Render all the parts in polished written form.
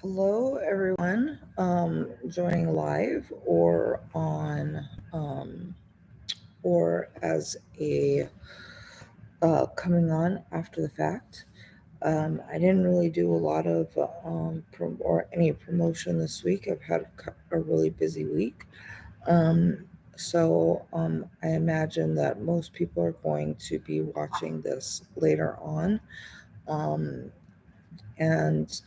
Hello, everyone, joining live or as a coming on after the fact. I didn't really do a lot of or any promotion this week. I've had a really busy week. Um, so I imagine that most people are going to be watching this later on. Um, and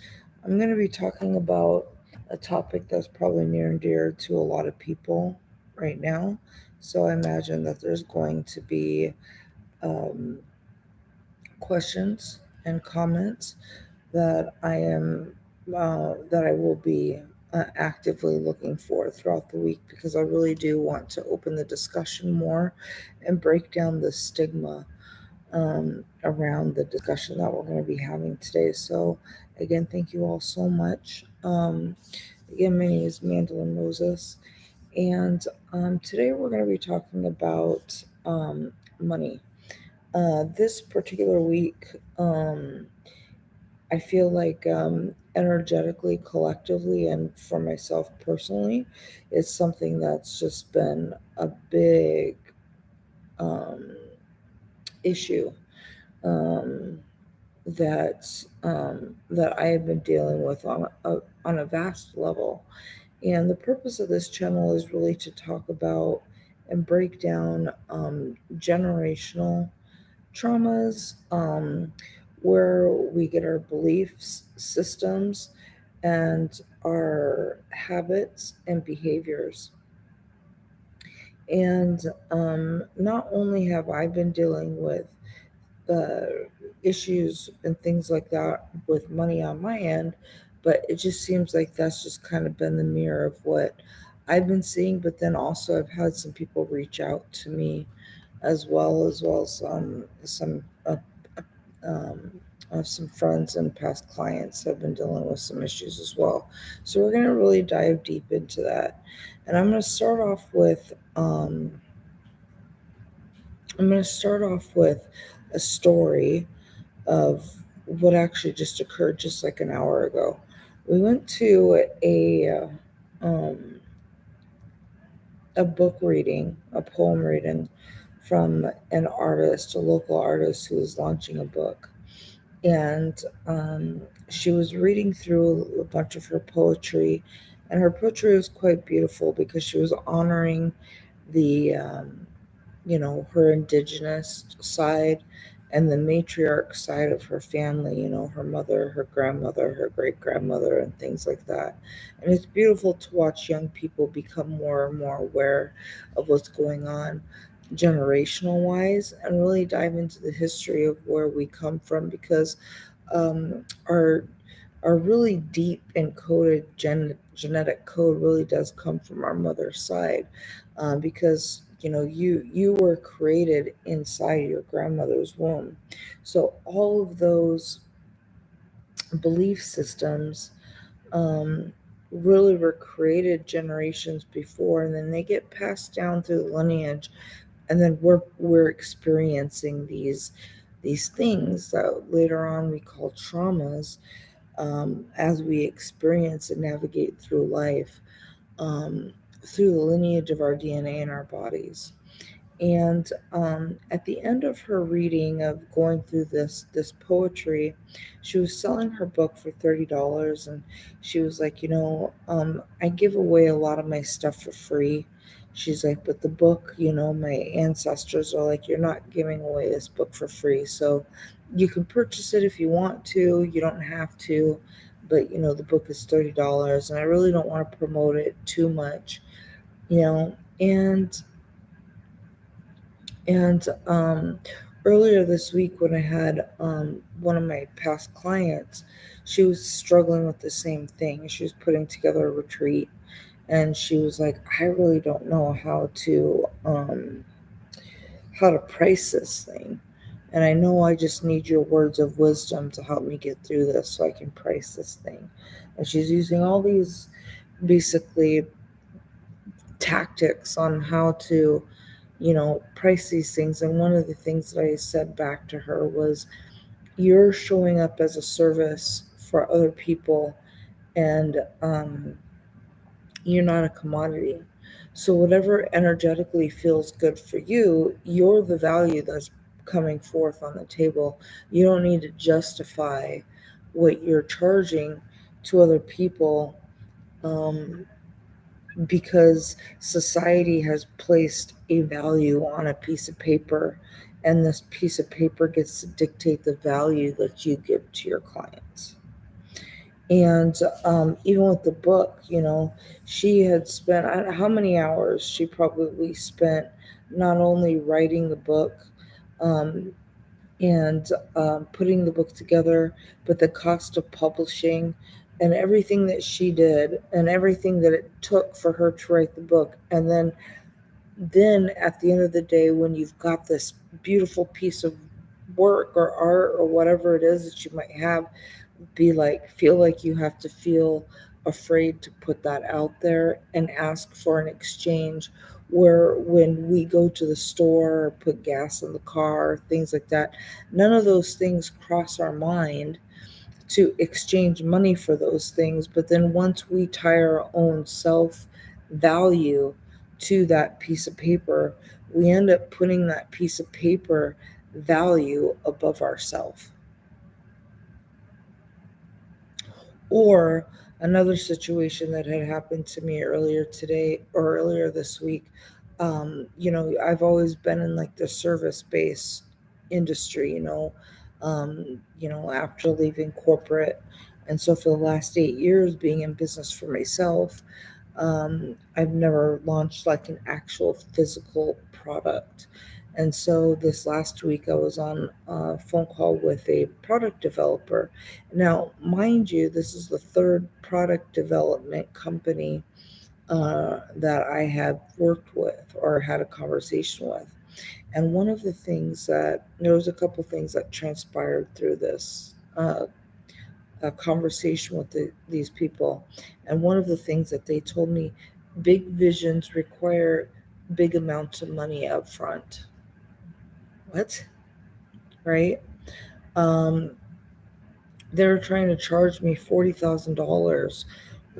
I'm going to be talking about a topic that's probably near and dear to a lot of people right now. So I imagine that there's going to be um, questions and comments that I will be actively looking for throughout the week because I really do want to open the discussion more and break down the stigma around the discussion that we're going to be having today. So, again, thank you all so much. Again, my name is Mandolin Moses, and today we're going to be talking about money. This particular week, I feel like energetically, collectively, and for myself personally, it's something that's just been a big um, issue. Um, that that I have been dealing with on a vast level. And the purpose of this channel is really to talk about and break down generational traumas, where we get our beliefs, systems, and our habits and behaviors. And not only have I been dealing with issues and things like that with money on my end, but it just seems like that's just kind of been the mirror of what I've been seeing. But then also, I've had some people reach out to me as well as uh, um, some friends and past clients have been dealing with some issues as well. So we're going to really dive deep into that, and um, I'm going to start off with a story of what actually just occurred just like an hour ago. We went to um, a book reading, a poem reading from an artist, a local artist who was launching a book. And she was reading through a bunch of her poetry, and her poetry was quite beautiful because she was honoring the her indigenous side and the matriarch side of her family, her mother, her grandmother, her great grandmother, and things like that. And it's beautiful to watch young people become more and more aware of what's going on generational wise and really dive into the history of where we come from because um, our our really deep encoded genetic code really does come from our mother's side, because you were created inside your grandmother's womb, so all of those belief systems um, really were created generations before, and then they get passed down through the lineage, and then we're experiencing these things that later on we call traumas, as we experience and navigate through life, um, through the lineage of our DNA in our bodies. And at the end of her reading of going through this poetry, she was selling her book for $30, and she was like, I give away a lot of my stuff for free. She's like, but the book, my ancestors are like, you're not giving away this book for free, so you can purchase it if you want to. You don't have to, but the book is $30, and I really don't want to promote it too much, you know. And earlier this week, when I had one of my past clients, she was struggling with the same thing. She was putting together a retreat, and she was like, "I really don't know how to price this thing, and I know I just need your words of wisdom to help me get through this, so I can price this thing." And she's using all these basically tactics on how to price these things. And one of the things that I said back to her was, you're showing up as a service for other people, and you're not a commodity. So whatever energetically feels good for you, you're the value that's coming forth on the table. You don't need to justify what you're charging to other people, um, because society has placed a value on a piece of paper, and this piece of paper gets to dictate the value that you give to your clients. And even with the book, she had spent, I don't know how many hours she probably spent, not only writing the book, um, and putting the book together, but the cost of publishing and everything that she did and everything that it took for her to write the book. And then at the end of the day, when you've got this beautiful piece of work or art or whatever it is that you might have, feel like you have to feel afraid to put that out there and ask for an exchange, where when we go to the store or put gas in the car, things like that, none of those things cross our mind to exchange money for those things. But then once we tie our own self value to that piece of paper, we end up putting that piece of paper value above ourself. Or another situation that had happened to me earlier today or earlier this week, I've always been in like the service based industry, after leaving corporate. And so for the last 8 years being in business for myself, I've never launched like an actual physical product. And so this last week, I was on a phone call with a product developer. Now, mind you, this is the third product development company that I have worked with or had a conversation with. And one of the things there was a couple things that transpired through this a conversation with these people. And one of the things that they told me, big visions require big amounts of money up front. What? Right? Um, they were trying to charge me $40,000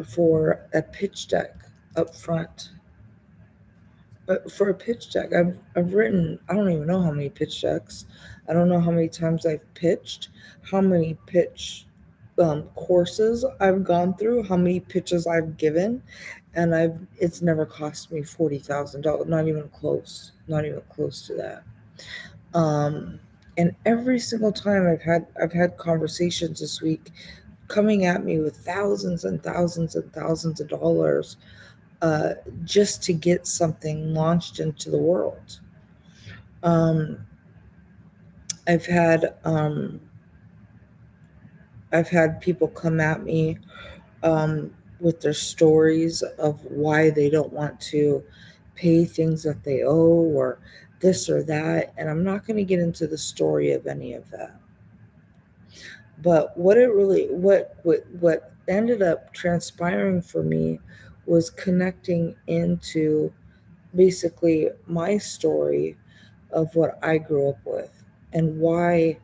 for a pitch deck up front. But for a pitch deck, I've written, I don't even know how many pitch decks. I don't know how many times I've pitched, how many pitch courses I've gone through, how many pitches I've given, and it's never cost me $40,000. Not even close to that. Um, and every single time I've had conversations this week coming at me with thousands and thousands and thousands of dollars, uh, just to get something launched into the world. Um, I've had um, I've had people come at me um, with their stories of why they don't want to pay things that they owe or this or that, and I'm not going to get into the story of any of that. But what ended up transpiring for me was connecting into basically my story of what I grew up with and why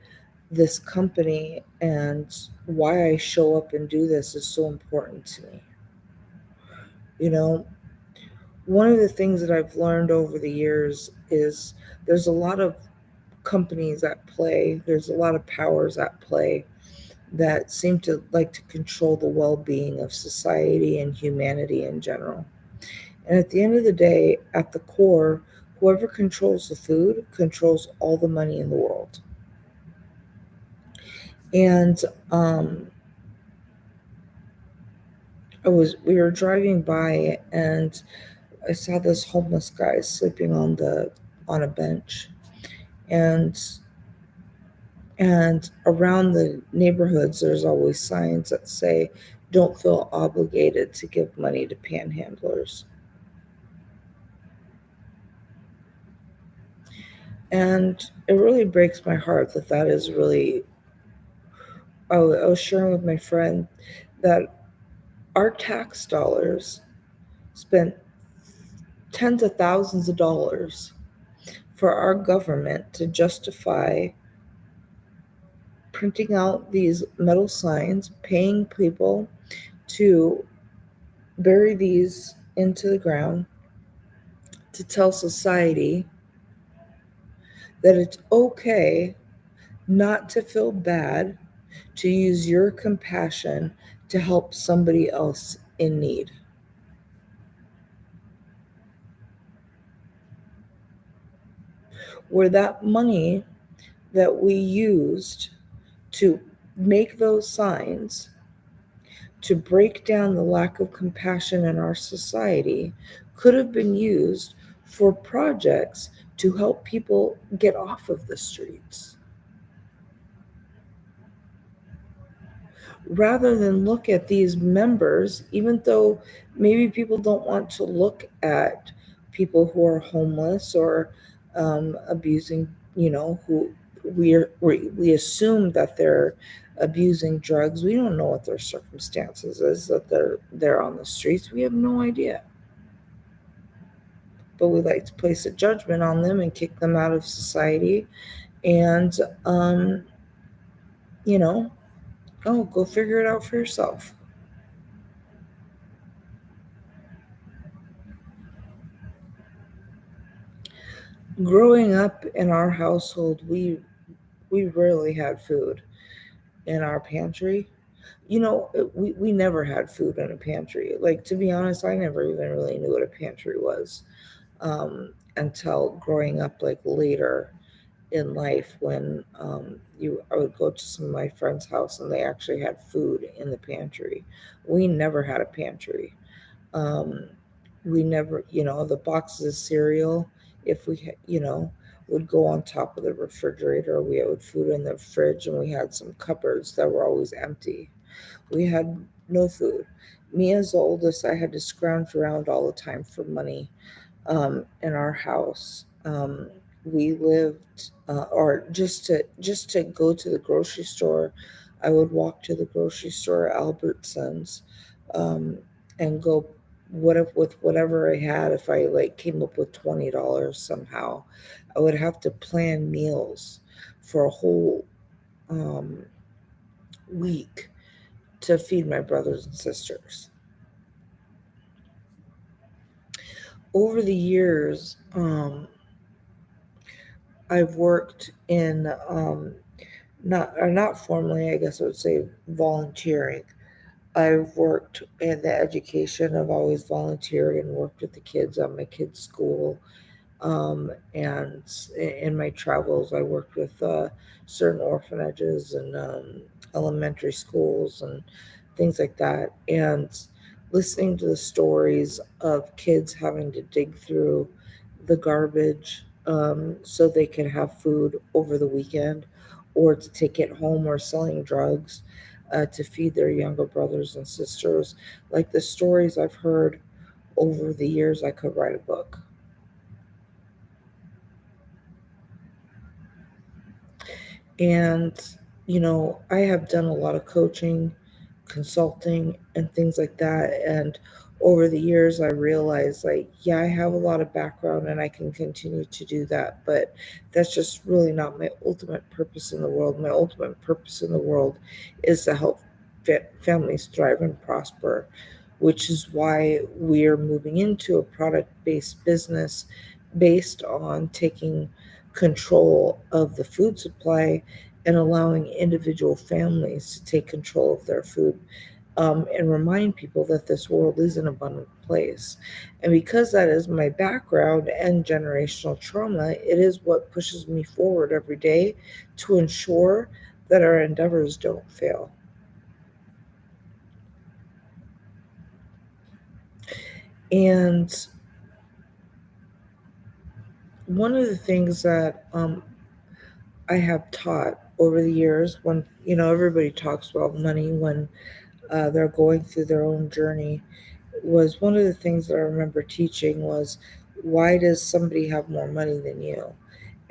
this company and why I show up and do this is so important to me. You know, one of the things that I've learned over the years is there's a lot of companies at play, there's a lot of powers at play that seem to like to control the well being of society and humanity in general. And at the end of the day, at the core, whoever controls the food controls all the money in the world. And um, we were driving by, and I saw this homeless guy sleeping on a bench, and around the neighborhoods, there's always signs that say, "Don't feel obligated to give money to panhandlers." And it really breaks my heart that that is really. I was sharing with my friend that our tax dollars spent tens of thousands of dollars for our government to justify printing out these metal signs, paying people to bury these into the ground to tell society that it's okay not to feel bad, to use your compassion to help somebody else in need. Where that money that we used to make those signs, to break down the lack of compassion in our society, could have been used for projects to help people get off of the streets. Rather than look at these members, even though maybe people don't want to look at people who are homeless or abusing, who we assume that they're abusing drugs. We don't know what their circumstances is that they're on the streets. We have no idea. But we like to place a judgment on them and kick them out of society. And um, you know, oh, go figure it out for yourself. Growing up in our household, we rarely had food in our pantry. We never had food in a pantry. Like, to be honest, I never even really knew what a pantry was, until growing up, like, later in life, when I would go to some of my friends' house and they actually had food in the pantry. We never had a pantry. Um, we never, the boxes of cereal, if would go on top of the refrigerator. We had food in the fridge, and we had some cupboards that were always empty. We had no food. Me, as the oldest, I had to scrounge around all the time for money in our house. We lived, or just to go to the grocery store, I would walk to the grocery store, Albertsons, um, and go with whatever I had. If I like came up with $20 somehow, I would have to plan meals for a whole um, week to feed my brothers and sisters. Over the years, I've worked in not formally, I guess I would say volunteering. I've worked in the education. I've always volunteered and worked with the kids on my kids' school. And in my travels, I worked with certain orphanages and elementary schools and things like that. And listening to the stories of kids having to dig through the garbage so they could have food over the weekend or to take it home, or selling drugs to feed their younger brothers and sisters. Like the stories I've heard over the years, I could write a book. And, I have done a lot of coaching, consulting, and things like that. And over the years, I realized, like, yeah, I have a lot of background and I can continue to do that. But that's just really not my ultimate purpose in the world. My ultimate purpose in the world is to help families thrive and prosper, which is why we're moving into a product based business based on taking control of the food supply and allowing individual families to take control of their food, and remind people that this world is an abundant place. And because that is my background and generational trauma, it is what pushes me forward every day to ensure that our endeavors don't fail. And one of the things that I have taught over the years, when everybody talks about money when they're going through their own journey, was one of the things that I remember teaching was, why does somebody have more money than you?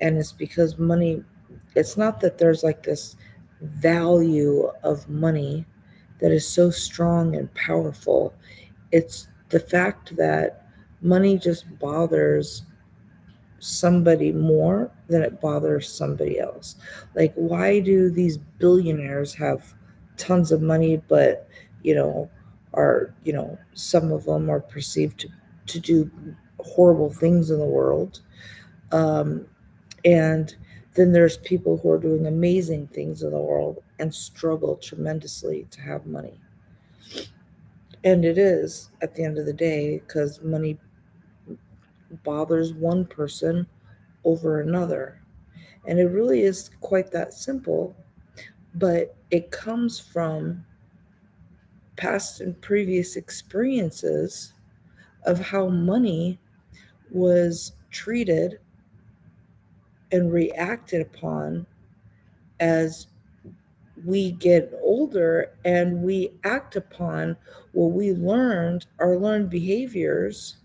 And it's because money, it's not that there's like this value of money that is so strong and powerful. It's the fact that money just bothers somebody more than it bothers somebody else. Like, why do these billionaires have tons of money, but, you know, some of them are perceived to do horrible things in the world? Um, and then there's people who are doing amazing things in the world and struggle tremendously to have money. And it is, at the end of the day, because money bothers one person over another. And it really is quite that simple, but it comes from past and previous experiences of how money was treated and reacted upon as we get older, and we act upon what we learned, our learned behaviors,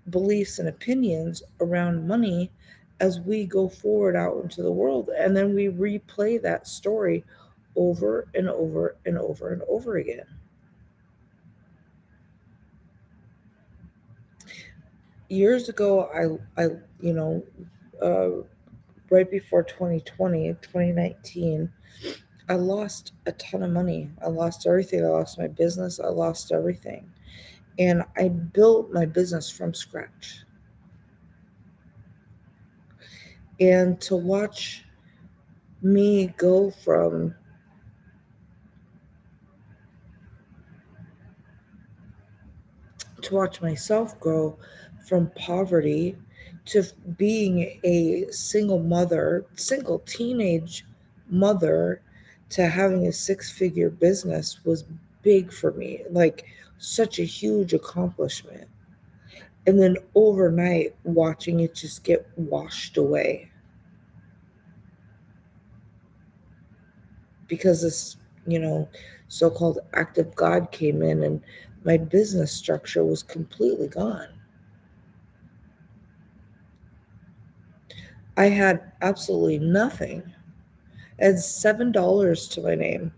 beliefs, and opinions around money as we go forward out into the world. And then we replay that story over and over and over and over again. Years ago, you know, uh, right before 2020, 2019, I lost a ton of money. I lost everything. I lost my business. I lost everything. And I built my business from scratch. And to watch me go from, to watch myself grow from poverty to being a single mother, single teenage mother, to having a six-figure business was big for me. Like, such a huge accomplishment. And then overnight, watching it just get washed away because this, you know, so-called act of God came in, and my business structure was completely gone. I had absolutely nothing. I had $7 to my name.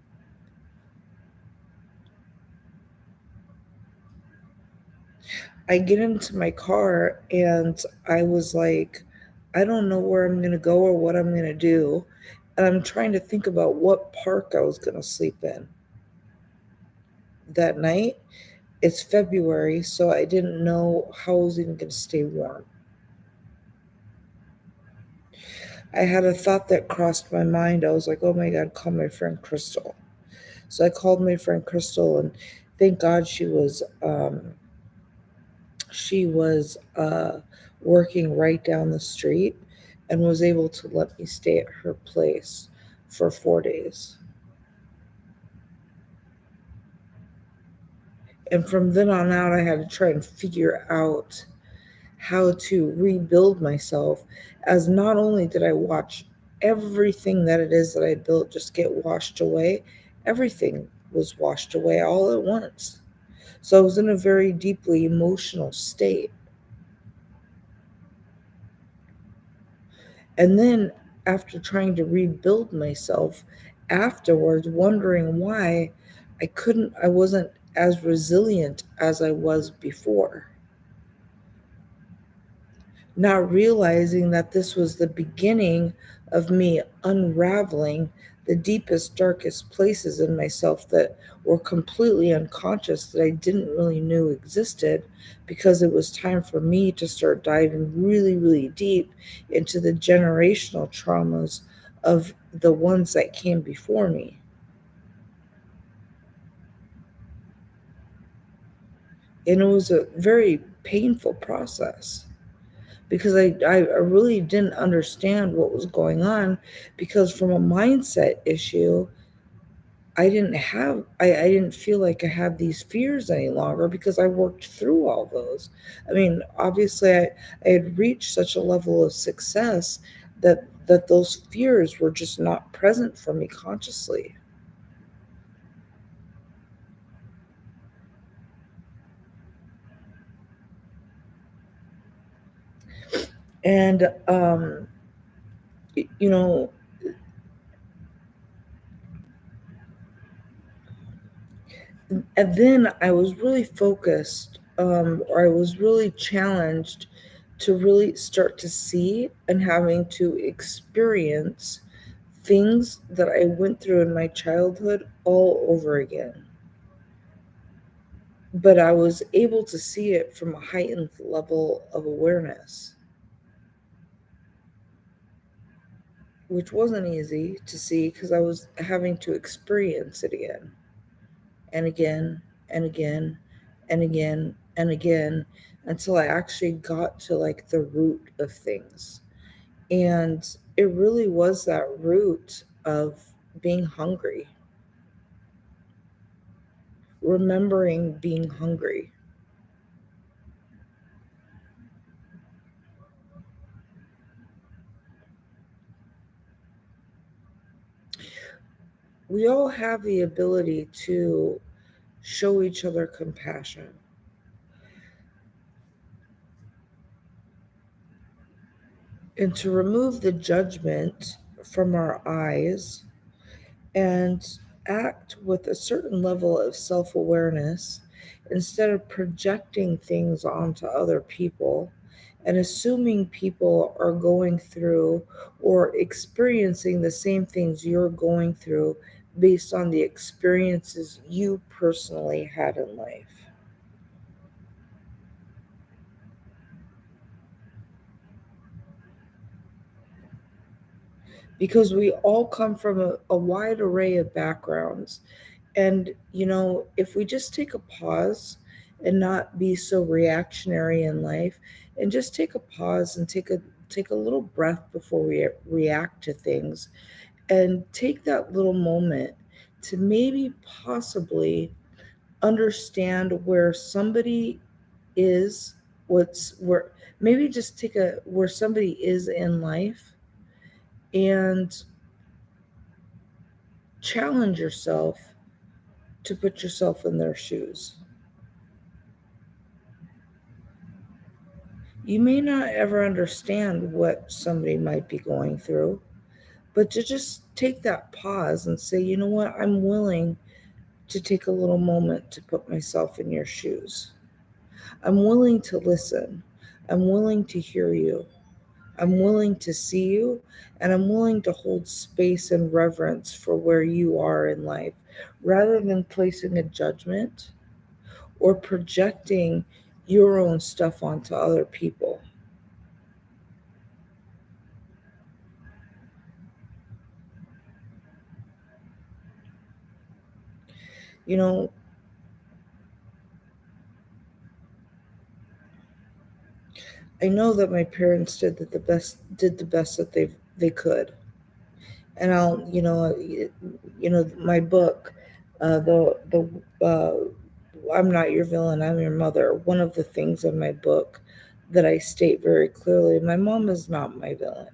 I get into my car and I was like, I don't know where I'm going to go or what I'm going to do. And I'm trying to think about what park I was going to sleep in that night. It's February, so I didn't know how I was even going to stay warm. I had a thought that crossed my mind. I was like, oh my God, call my friend Crystal. So I called my friend Crystal, and thank God she was working right down the street and was able to let me stay at her place for 4 days. And from then on out, I had to try and figure out how to rebuild myself, as not only did I watch everything that it is that I built just get washed away, everything was washed away all at once. So I was in a very deeply emotional state. And then, after trying to rebuild myself afterwards, wondering why I wasn't as resilient as I was before, not realizing that this was the beginning of me unraveling the deepest, darkest places in myself that were completely unconscious, that I didn't really know existed, because it was time for me to start diving really, really deep into the generational traumas of the ones that came before me. And it was a very painful process, because I really didn't understand what was going on, because from a mindset issue, I didn't feel like I had these fears any longer, because I worked through all those. I mean, obviously I had reached such a level of success that those fears were just not present for me consciously. And you know, and then I was really focused, or I was really challenged to really start to see and having to experience things that I went through in my childhood all over again. But I was able to see it from a heightened level of awareness, which wasn't easy to see because I was having to experience it again and again and again and again and again until I actually got to like the root of things. And it really was that root of being hungry, remembering being hungry. We all have the ability to show each other compassion and to remove the judgment from our eyes and act with a certain level of self awareness instead of projecting things onto other people and assuming people are going through or experiencing the same things you're going through based on the experiences you personally had in life. Because we all come from a wide array of backgrounds. And, if we just take a pause and not be so reactionary in life and just take a pause and take a little breath before we react to things and take that little moment to maybe possibly understand where somebody is, what's where maybe just take a where somebody is in life and challenge yourself to put yourself in their shoes. You may not ever understand what somebody might be going through, but to just take that pause and say, you know what, I'm willing to take a little moment to put myself in your shoes. I'm willing to listen. I'm willing to hear you. I'm willing to see you, and I'm willing to hold space and reverence for where you are in life rather than placing a judgment or projecting your own stuff onto other people. You know, I know that my parents did the best that they could, and my book, the I'm not your villain, I'm your mother. One of the things in my book that I state very clearly, my mom is not my villain.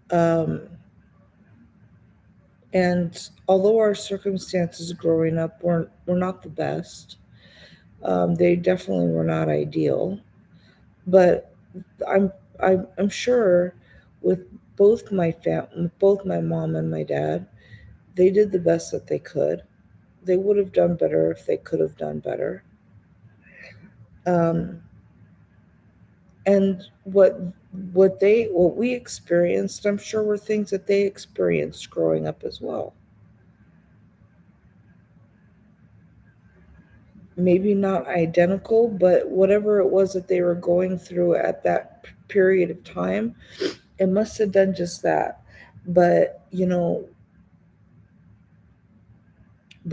Um, and although our circumstances growing up were not the best, they definitely were not ideal. But I'm I'm sure with both my mom and my dad, they did the best that they could. They would have done better if they could have done better. Um, and what we experienced, I'm sure, were things that they experienced growing up as well. Maybe not identical, but whatever it was that they were going through at that period of time, it must have done just that. But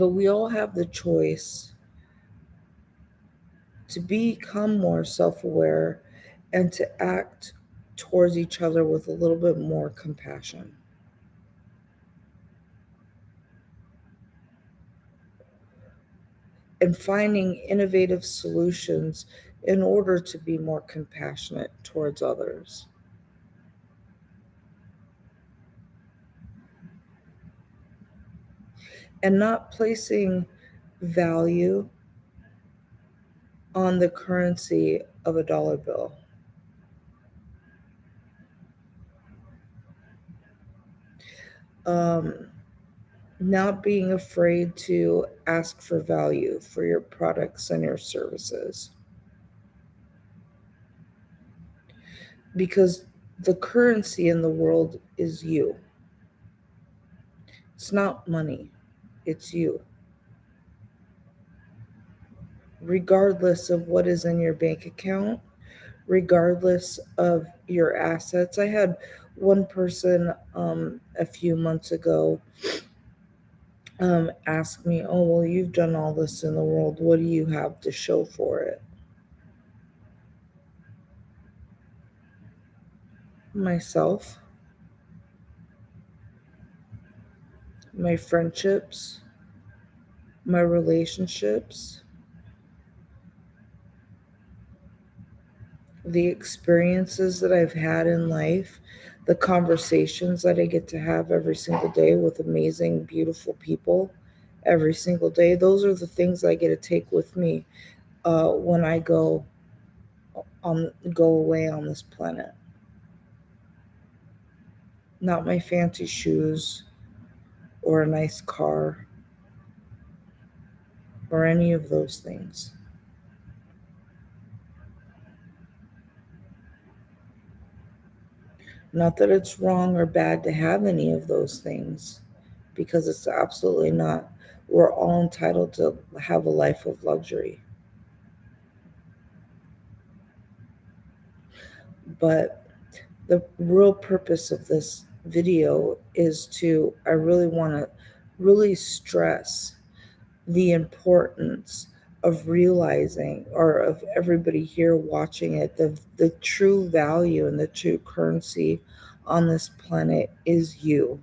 we all have the choice to become more self aware and to act towards each other with a little bit more compassion and finding innovative solutions in order to be more compassionate towards others and not placing value on the currency of a dollar bill. Um, not being afraid to ask for value for your products and your services, because the currency in the world is you. It's not money, it's you. Regardless of what is in your bank account, regardless of your assets. I had one person a few months ago ask me, "Oh, well, you've done all this in the world. What do you have to show for it?" Myself, my friendships, my relationships, the experiences that I've had in life, the conversations that I get to have every single day with amazing, beautiful people every single day. Those are the things I get to take with me when I go away on this planet. Not my fancy shoes or a nice car or any of those things. Not that it's wrong or bad to have any of those things, because it's absolutely not. We're all entitled to have a life of luxury. But the real purpose of this video is I really want to really stress the importance of realizing, or of everybody here watching it, the true value and the true currency on this planet is you.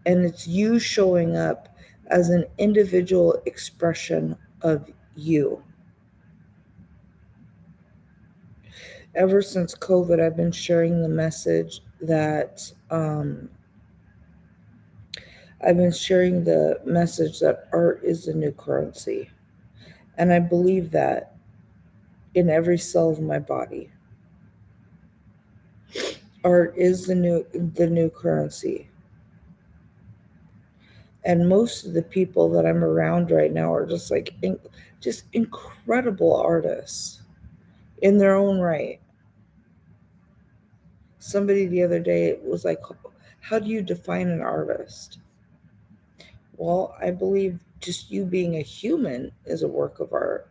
And it's you showing up as an individual expression of you. Ever since COVID, I've been sharing the message that art is the new currency. And I believe that in every cell of my body. Art is the new currency. And most of the people that I'm around right now are just just incredible artists in their own right. Somebody the other day was like, "How do you define an artist?" Well, I believe just you being a human is a work of art.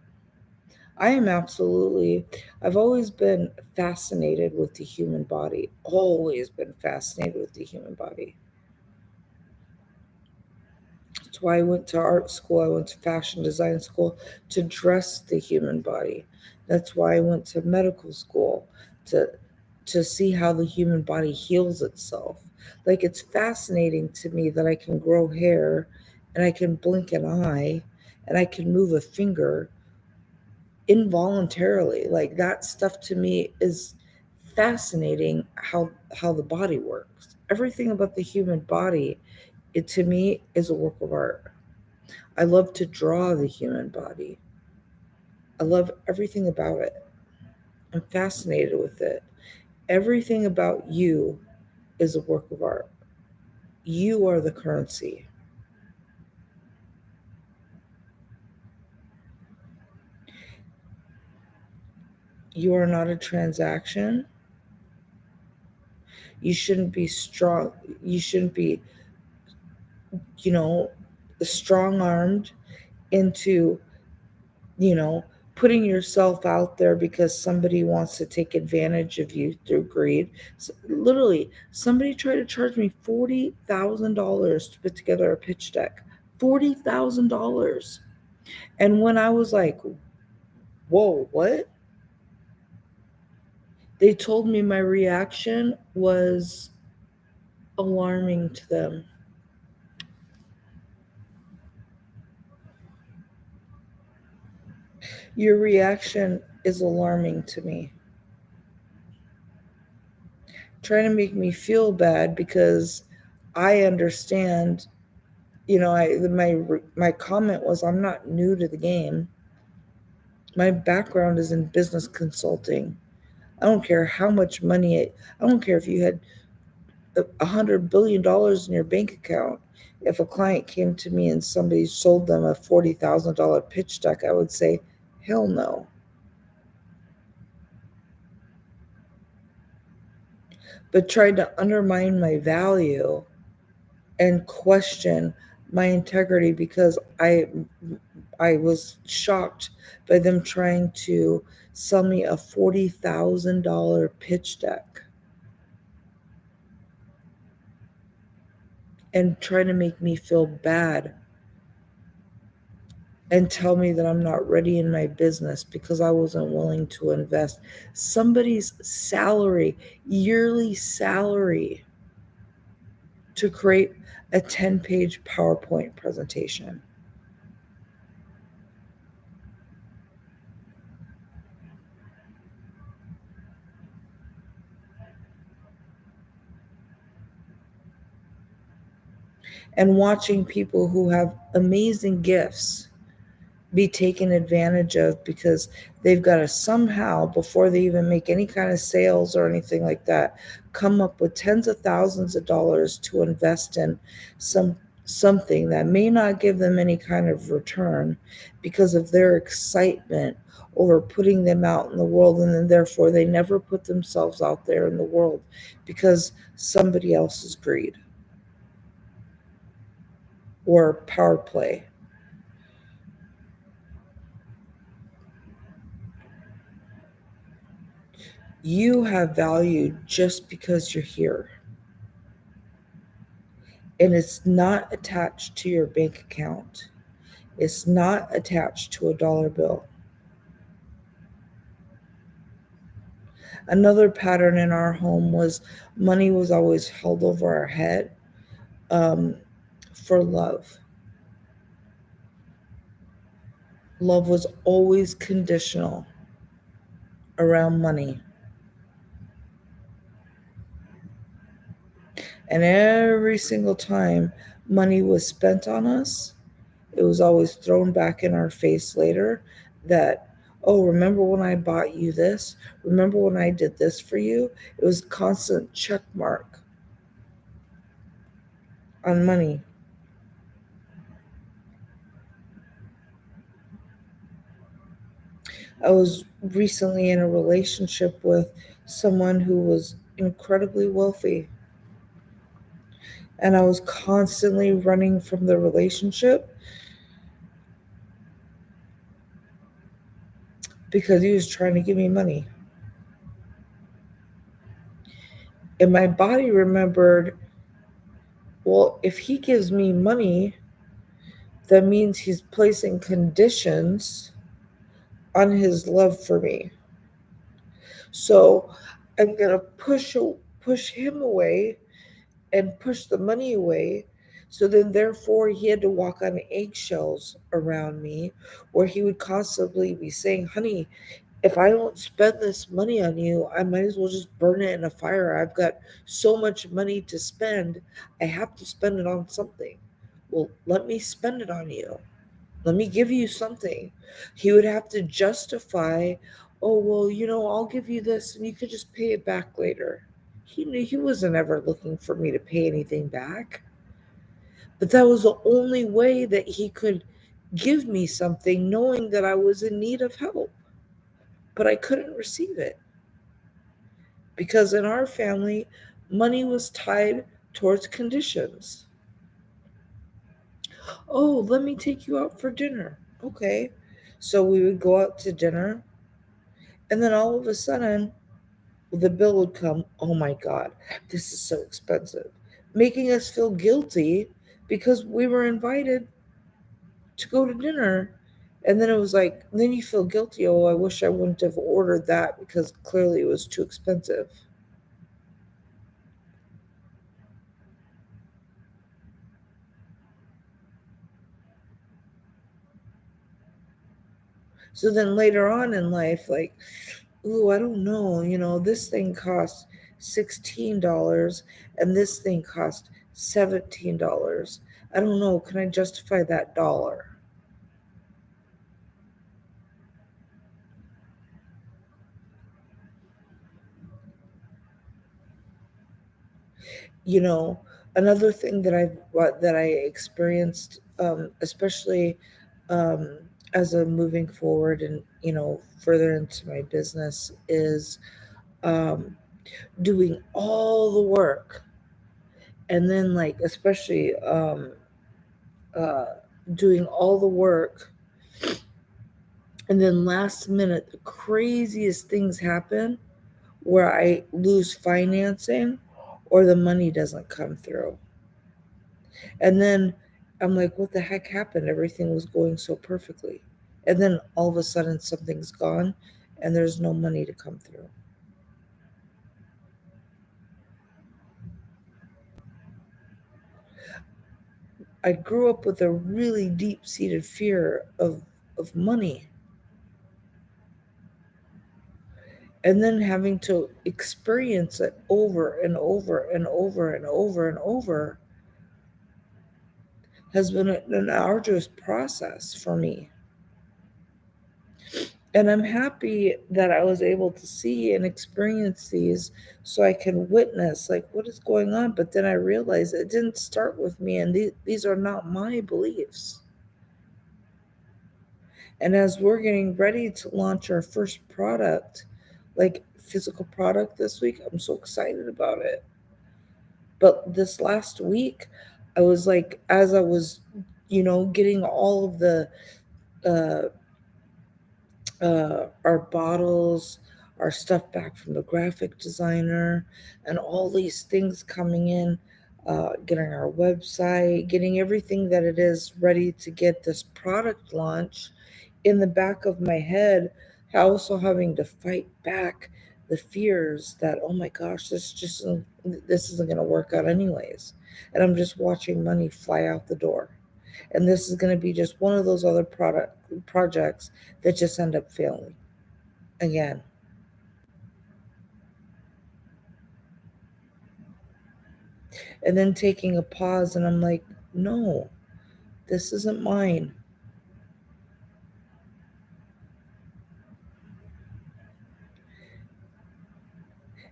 I am absolutely, I've always been fascinated with the human body, always been fascinated with the human body. That's why I went to art school, I went to fashion design school to dress the human body. That's why I went to medical school to see how the human body heals itself. Like, it's fascinating to me that I can grow hair and I can blink an eye and I can move a finger involuntarily. Like, that stuff to me is fascinating, how the body works. Everything about the human body, it to me is a work of art. I love to draw the human body. I love everything about it. I'm fascinated with it. Everything about you is a work of art. You are the currency. You are not a transaction. You shouldn't be strong. You shouldn't be, you know, strong armed into, you know, putting yourself out there because somebody wants to take advantage of you through greed. So, literally, somebody tried to charge me $40,000 to put together a pitch deck. $40,000. And when I was like, whoa, what? They told me my reaction was alarming to them. Your reaction is alarming to me. Trying to make me feel bad because I understand. My comment was, I'm not new to the game. My background is in business consulting. I don't care how much money I don't care if you had $100 billion in your bank account. If a client came to me and somebody sold them a $40,000 pitch deck, I would say, hell no. But tried to undermine my value and question my integrity because I was shocked by them trying to sell me a $40,000 pitch deck and trying to make me feel bad and tell me that I'm not ready in my business because I wasn't willing to invest somebody's salary, yearly salary, to create a 10-page PowerPoint presentation. And watching people who have amazing gifts be taken advantage of because they've got to somehow, before they even make any kind of sales or anything like that, come up with tens of thousands of dollars to invest in something that may not give them any kind of return because of their excitement over putting them out in the world, and then therefore they never put themselves out there in the world because somebody else's greed or power play. You have value just because you're here. And it's not attached to your bank account. It's not attached to a dollar bill. Another pattern in our home was money was always held over our head um, for love. Love was always conditional around money. And every single time money was spent on us, it was always thrown back in our face later that, oh, remember when I bought you this? Remember when I did this for you? It was constant check mark on money. I was recently in a relationship with someone who was incredibly wealthy, and I was constantly running from the relationship because he was trying to give me money. And my body remembered, well, if he gives me money, that means he's placing conditions on his love for me. So I'm gonna push him away and push the money away. So then, therefore, he had to walk on eggshells around me, where he would constantly be saying, "Honey, if I don't spend this money on you, I might as well just burn it in a fire. I've got so much money to spend. I have to spend it on something. Well, let me spend it on you. Let me give you something." He would have to justify, oh, well, I'll give you this and you could just pay it back later. He knew he wasn't ever looking for me to pay anything back. But that was the only way that he could give me something, knowing that I was in need of help. But I couldn't receive it because in our family, money was tied towards conditions. Oh, let me take you out for dinner. Okay. So we would go out to dinner, and then all of a sudden, the bill would come. Oh my God, this is so expensive, making us feel guilty because we were invited to go to dinner. And then it was like, then you feel guilty. Oh, I wish I wouldn't have ordered that because clearly it was too expensive. So then later on in life, like, ooh, I don't know, this thing costs $16 and this thing costs $17. I don't know. Can I justify that dollar? You know, another thing that I experienced, especially um, as I'm moving forward and further into my business, is um, doing all the work, and then like especially uh, doing all the work, and then last minute the craziest things happen where I lose financing or the money doesn't come through. And then I'm like, what the heck happened? Everything was going so perfectly. And then all of a sudden something's gone and there's no money to come through. I grew up with a really deep seated fear of money. And then having to experience it over and over and over and over and over has been an arduous process for me. And I'm happy that I was able to see and experience these so I can witness like what is going on. But then I realized it didn't start with me, and these are not my beliefs. And as we're getting ready to launch our first product, like physical product this week, I'm so excited about it. But this last week, I was like, as I was, getting all of the uh, our bottles, our stuff back from the graphic designer, and all these things coming in, getting our website, getting everything that it is ready to get this product launch. In the back of my head, also having to fight back the fears that, oh my gosh, this isn't going to work out anyways, and I'm just watching money fly out the door, and this is going to be just one of those other product projects that just end up failing again. And then taking a pause, and I'm like, no, this isn't mine.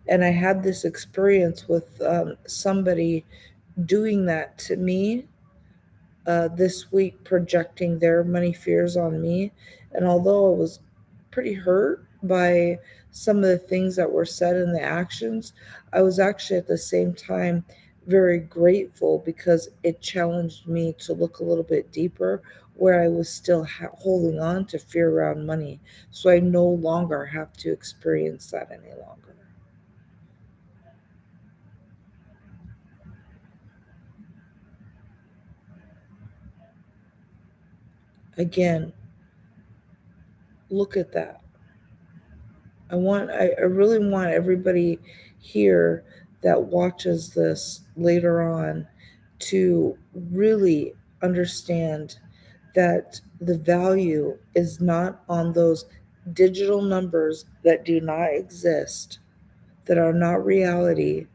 And I had this experience with somebody doing that to me this week, projecting their money fears on me. And although I was pretty hurt by some of the things that were said in the actions, I was actually at the same time very grateful because it challenged me to look a little bit deeper where I was still holding on to fear around money. So I no longer have to experience that any longer. Again, look at that. I really want everybody here that watches this later on to really understand that the value is not on those digital numbers that do not exist, that are not reality,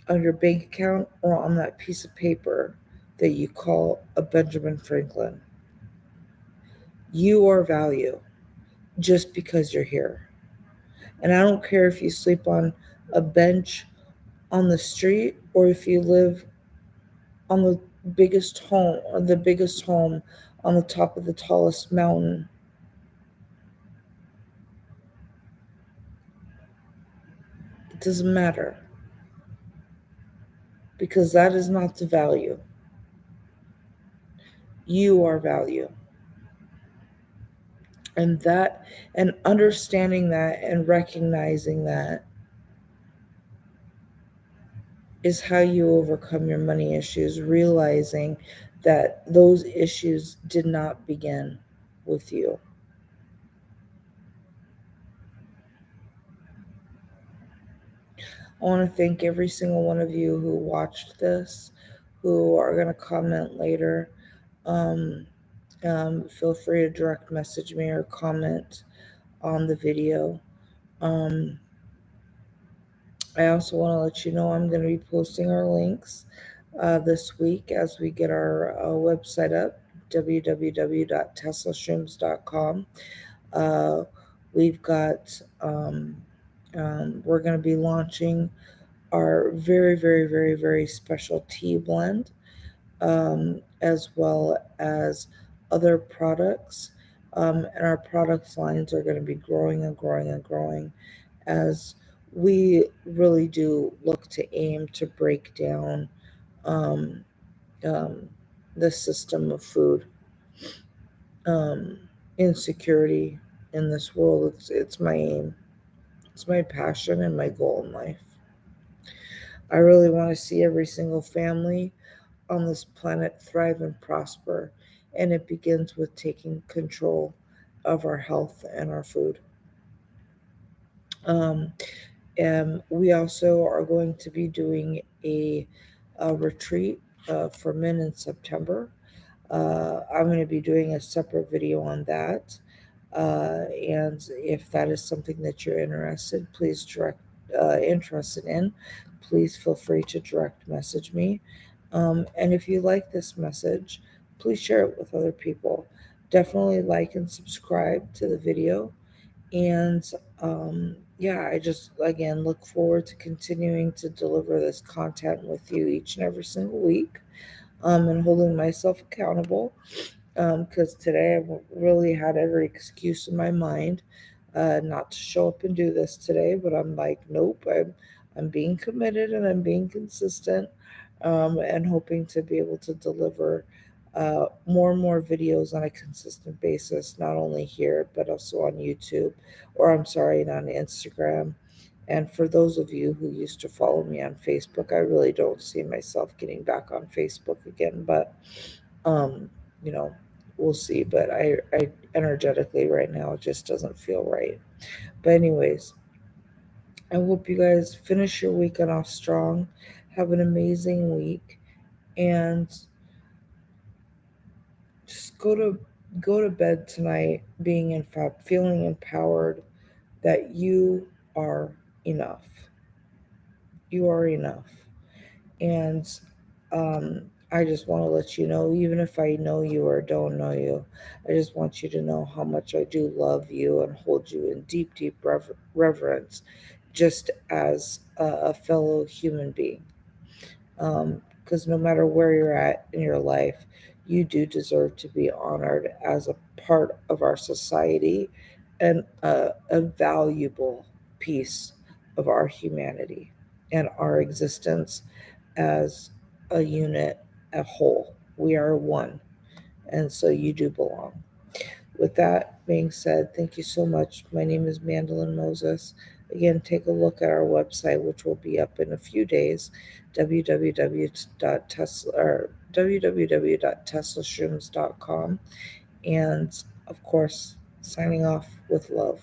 on your bank account or on that piece of paper that you call a Benjamin Franklin. You are value just because you're here. And I don't care if you sleep on a bench on the street or if you live on the biggest home on the top of the tallest mountain. It doesn't matter because that is not the value. You are value. And understanding that and recognizing that is how you overcome your money issues, realizing that those issues did not begin with you. I want to thank every single one of you who watched this, who are going to comment later. Um, Feel free to direct message me or comment on the video. Um, I also want to let you know I'm going to be posting our links this week as we get our website up, www.teslashrooms.com. Uh, we've got, we're going to be launching our very, very, very, very special tea blend, as well as other products. And our product lines are going to be growing and growing and growing as we really do look to aim to break down um, um, the system of food um, insecurity in this world. It's my aim, it's my passion, and my goal in life. I really want to see every single family on this planet thrive and prosper, and it begins with taking control of our health and our food. Um, and we also are going to be doing a retreat for men in September. I'm going to be doing a separate video on that. And if that is something that you're interested in, please feel free to direct message me. And if you like this message, please share it with other people. Definitely like and subscribe to the video. And yeah, I just again look forward to continuing to deliver this content with you each and every single week, and holding myself accountable, because today I've really had every excuse in my mind not to show up and do this today. But I'm like, nope, I'm being committed and I'm being consistent, and hoping to be able to deliver more and more videos on a consistent basis, not only here but also on YouTube, or I'm sorry, and on Instagram. And for those of you who used to follow me on Facebook, I really don't see myself getting back on Facebook again, but um, you know, we'll see. But I energetically right now it just doesn't feel right. But anyways, I hope you guys finish your weekend off strong. Have an amazing week, and just go to bed tonight being feeling empowered that you are enough. You are enough. And um, I just want to let you know, even if I know you or don't know you, I just want you to know how much I do love you and hold you in deep, deep reverence, just as a fellow human being. Because no matter where you're at in your life, you do deserve to be honored as a part of our society and a valuable piece of our humanity and our existence as a unit, a whole. We are one, and so you do belong. With that being said, thank you so much. My name is Mandolin Moses. Again, take a look at our website, which will be up in a few days, www.teslashrooms.com. And of course, signing off with love.